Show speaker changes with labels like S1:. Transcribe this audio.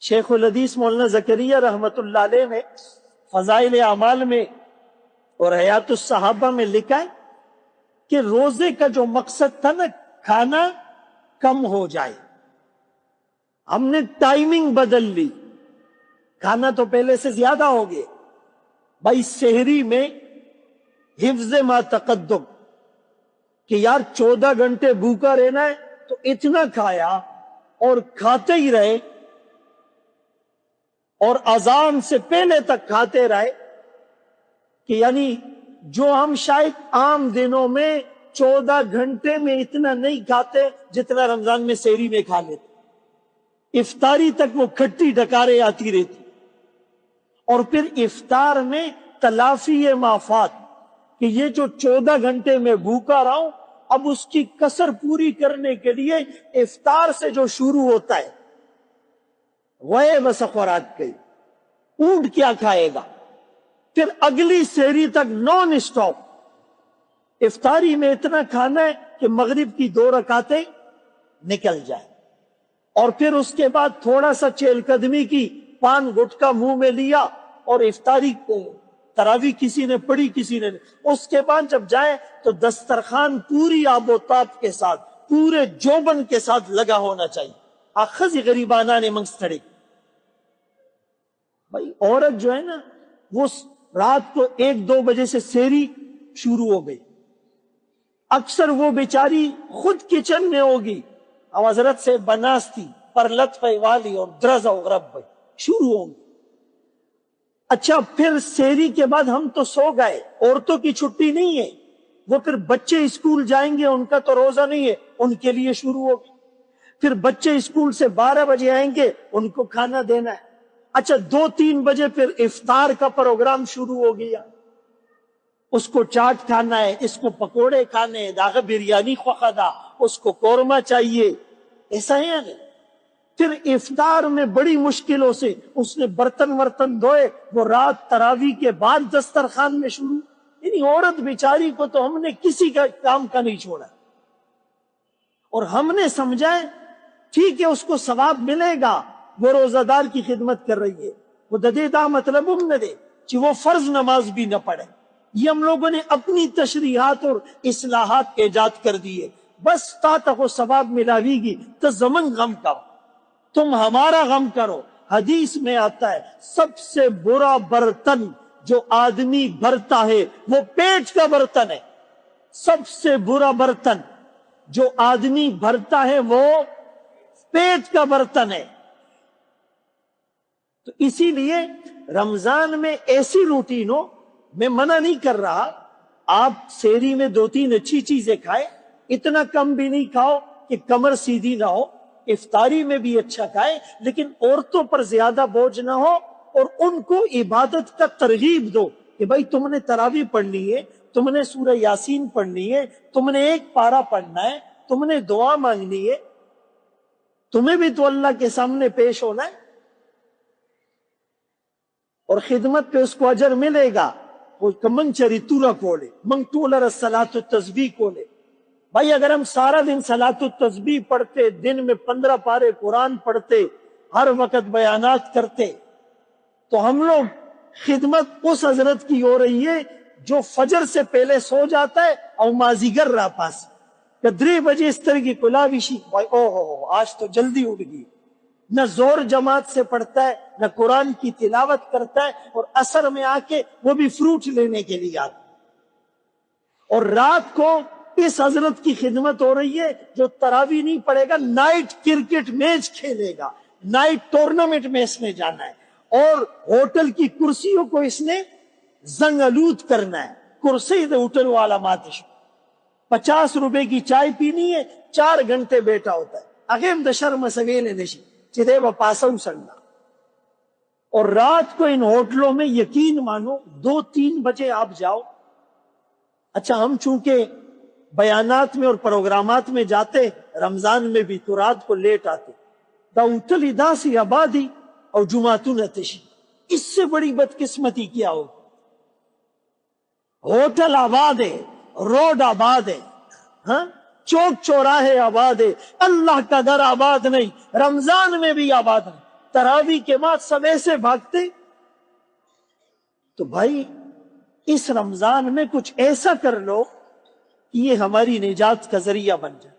S1: شیخ الحدیث مولانا زکریا رحمت اللہ علیہ نے فضائل اعمال میں اور حیات الصحابہ میں لکھا ہے کہ روزے کا جو مقصد تھا نا، کھانا کم ہو جائے، ہم نے ٹائمنگ بدل لی، کھانا تو پہلے سے زیادہ ہو گئے بھائی۔ سحری میں حفظ ما تقدم کہ یار 14 گھنٹے بھوکا رہنا ہے تو اتنا کھایا اور کھاتے ہی رہے، اور اذان سے پہلے تک کھاتے رہے، کہ یعنی جو ہم شاید عام دنوں میں 14 گھنٹے میں اتنا نہیں کھاتے جتنا رمضان میں سحری میں کھا لیتے۔ افطاری تک وہ کھٹی ڈکاریں آتی رہتی، اور پھر افطار میں تلافی مافات کہ یہ جو 14 گھنٹے میں بھوکا رہا ہوں، اب اس کی کسر پوری کرنے کے لیے افطار سے جو شروع ہوتا ہے وہ بس خوراک گئی، اونٹ کیا کھائے گا، پھر اگلی سحری تک نان اسٹاپ افطاری میں اتنا کھانا ہے کہ مغرب کی 2 رکعتیں نکل جائے، اور پھر اس کے بعد تھوڑا سا چہل قدمی کی، پان گٹکا منہ میں لیا، اور افطاری تراویح کسی نے پڑھی کسی نے نہیں۔ اس کے بعد جب جائے تو دسترخوان پوری آب و تاب کے ساتھ، پورے جوبن کے ساتھ لگا ہونا چاہیے۔ آخذ غریبانہ نے منگستڑی بھائی، عورت جو ہے نا وہ رات کو 1-2 بجے سے سحری شروع ہو گئی، اکثر وہ بیچاری خود کچن میں ہوگی، حضرت سے بناستی پر لطف والی اور درز و غرب بھائی شروع ہوں گی۔ اچھا، پھر سحری کے بعد ہم تو سو گئے، عورتوں کی چھٹی نہیں ہے، وہ پھر بچے اسکول جائیں گے، ان کا تو روزہ نہیں ہے، ان کے لیے شروع ہوگی۔ پھر بچے اسکول سے 12 بجے آئیں گے، ان کو کھانا دینا ہے۔ اچھا، 2-3 بجے پھر افطار کا پروگرام شروع ہو گیا، اس کو چاٹ کھانا ہے، اس کو پکوڑے کھانے ہیں، داغ بریانی خواہدا، اس کو قورمہ چاہیے، ایسا ہے یا نہیں؟ پھر افطار میں بڑی مشکلوں سے اس نے برتن دھوئے، وہ رات تراویح کے بعد دسترخوان میں شروع۔ یعنی عورت بیچاری کو تو ہم نے کسی کا کام کا نہیں چھوڑا، اور ہم نے سمجھا ہے ٹھیک ہے اس کو ثواب ملے گا، وہ روزہ دار کی خدمت کر رہی ہے، وہ ددے دا مطلب نہ دے کہ وہ فرض نماز بھی نہ پڑھے۔ یہ ہم لوگوں نے اپنی تشریحات اور اصلاحات ایجاد کر دیے، بس تا تک وہ ثواب ملاوی گی تو زمن غم کرو، تم ہمارا غم کرو۔ حدیث میں آتا ہے سب سے برا برتن جو آدمی بھرتا ہے وہ پیٹ کا برتن ہے، سب سے برا برتن جو آدمی بھرتا ہے وہ پیٹ کا برتن ہے۔ تو اسی لیے رمضان میں ایسی روٹین ہو، میں منع نہیں کر رہا، آپ سحری میں 2-3 اچھی چیزیں کھائیں، اتنا کم بھی نہیں کھاؤ کہ کمر سیدھی نہ ہو، افطاری میں بھی اچھا کھائیں، لیکن عورتوں پر زیادہ بوجھ نہ ہو، اور ان کو عبادت کا ترغیب دو کہ بھائی تم نے تراویح پڑھنی ہے، تم نے سورہ یاسین پڑھنی ہے، تم نے 1 پارہ پڑھنا ہے، تم نے دعا مانگنی ہے، تمہیں بھی تو اللہ کے سامنے پیش ہونا ہے، اور خدمت پہ اس کو اجر ملے گا۔ کوئی منگ چری تورا کولے منگ ٹولر الصلاۃ التسبیح کولے۔ بھائی اگر ہم سارا دن صلاۃ التسبیح پڑھتے، دن میں 15 پارے قرآن پڑھتے، ہر وقت بیانات کرتے، تو ہم لوگ خدمت اس حضرت کی ہو رہی ہے جو فجر سے پہلے سو جاتا ہے اور مازیگر رہا پاس کہ 3 بجے اس طرح کی کلاویشی، بھائی اوہ آج تو جلدی اٹھ گئی، نہ زور جماعت سے پڑھتا ہے، نہ قرآن کی تلاوت کرتا ہے، اور عصر میں آ کے وہ بھی فروٹ لینے کے لیے آتا ہے، اور رات کو اس حضرت کی خدمت ہو رہی ہے جو تراویح نہیں پڑھے گا، نائٹ کرکٹ میچ کھیلے گا، نائٹ ٹورنامنٹ میں اس نے جانا ہے، اور ہوٹل کی کرسیوں کو اس نے زنگ آلود کرنا ہے، کرسی دے ہوٹل والا ماتش 50 روپے کی چائے پینی ہے، 4 گھنٹے بیٹھا ہوتا ہے، اگیم دا شرم سویلے نشی چدے با پاسوں سننا، اور رات کو ان ہوٹلوں میں یقین مانو 2-3 بجے آپ جاؤ۔ اچھا، ہم چونکہ بیانات میں اور پروگرامات میں جاتے رمضان میں بھی تو رات کو لیٹ آتے، دا ہوٹل ادا سی آبادی اور جمعتون اتشی، اس سے بڑی بدقسمتی کیا ہو؟ ہوٹل آباد ہے، روڈ آباد ہے، ہاں چوک چوراہے آباد ہے، اللہ کا در آباد نہیں، رمضان میں بھی آباد نہیں۔ تراوی کے بعد سب ایسے بھاگتے. تو بھائی اس رمضان میں کچھ ایسا کر لو کہ یہ ہماری نجات کا ذریعہ بن جائے.